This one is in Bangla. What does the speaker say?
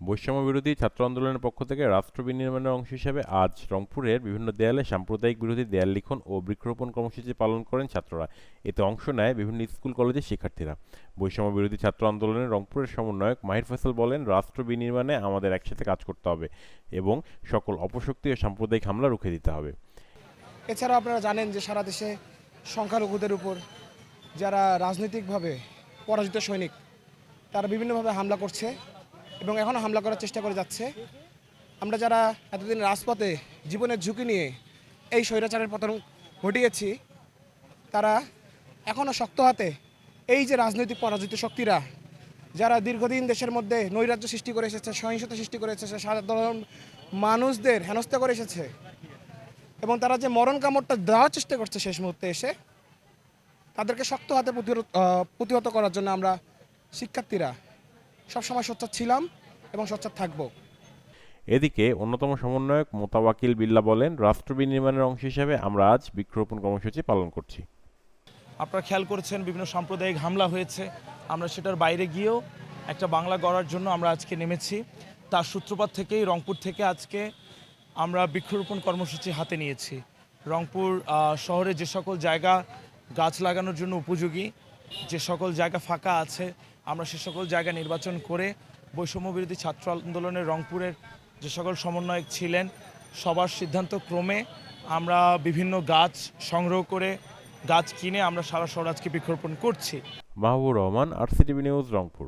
বৈষম্য বিরোধী ছাত্র আন্দোলনের পক্ষ থেকে রাষ্ট্র বিনির্মাণের অংশ হিসেবে আজ রংপুরের বিভিন্ন দেয়ালে সাম্প্রদায়িক বিরোধী দেয়াল লিখন ও বৃক্ষরোপণ কর্মসূচি পালন করেন ছাত্ররা। এতে অংশ নেয় বিভিন্ন স্কুল কলেজের শিক্ষার্থীরা। বৈষম্য বিরোধী ছাত্র আন্দোলনের রংপুরের সমন্বয়ক মাহির ফয়সাল বলেন, রাষ্ট্র বিনির্মাণে আমাদের একসাথে কাজ করতে হবে এবং সকল অপশক্তি ও সাম্প্রদায়িক হামলা রুখে দিতে হবে। এছাড়াও আপনারা জানেন যে সারা দেশে সংখ্যালঘুদের উপর যারা রাজনৈতিকভাবে পরাজিত সৈনিক তারা বিভিন্নভাবে হামলা করছে এবং এখনও হামলা করার চেষ্টা করে যাচ্ছে। আমরা যারা এতদিন রাজপথে জীবনের ঝুঁকি নিয়ে এই স্বৈরাচারের পতন ঘটিয়েছি, তারা এখনও শক্ত হাতে এই যে রাজনৈতিক পরাজিত শক্তিরা যারা দীর্ঘদিন দেশের মধ্যে নৈরাজ্য সৃষ্টি করে এসেছে, সহিংসতা সৃষ্টি করে এসেছে, সাধারণ মানুষদের হেনস্থা করে এসেছে এবং তারা যে মরণ কামড়টা দেওয়ার চেষ্টা করছে শেষ মুহূর্তে এসে, তাদেরকে শক্ত হাতে প্রতিহত করার জন্য আমরা শিক্ষার্থীরা সবসময় সোচ্চার ছিলাম এবং সোচ্চার থাকব। এদিকে অন্যতম সমন্বয়ক মোতাওয়াকিল বিল্লাহ বলেন, রাষ্ট্র বিনির্মাণের অংশ হিসেবে আমরা আজ বৃক্ষরোপণ কর্মসূচি পালন করছি। আপনারা খেয়াল করেছেন বিভিন্ন সাম্প্রদায়িক হামলা হয়েছে, আমরা সেটার বাইরে গিয়েও একটা বাংলা গড়ার জন্য আমরা আজকে নেমেছি। তার সূত্রপাত থেকেই রংপুর থেকে আজকে আমরা বৃক্ষরোপণ কর্মসূচি হাতে নিয়েছি। রংপুর শহরে যে সকল জায়গা গাছ লাগানোর জন্য উপযোগী, যে সকল জায়গা ফাঁকা আছে, আমরা সে সকল জায়গা নির্বাচন করে বৈষম্য বিরোধী ছাত্র আন্দোলনের রংপুরের যে সকল সমন্বয়ক ছিলেন সবার সিদ্ধান্ত ক্রমে আমরা বিভিন্ন গাছ সংগ্রহ করে গাছ কিনে আমরা সারা শহর আজকে বৃক্ষরোপণ করছি। Mahbubur Rahman, RCTV news, Rangpur.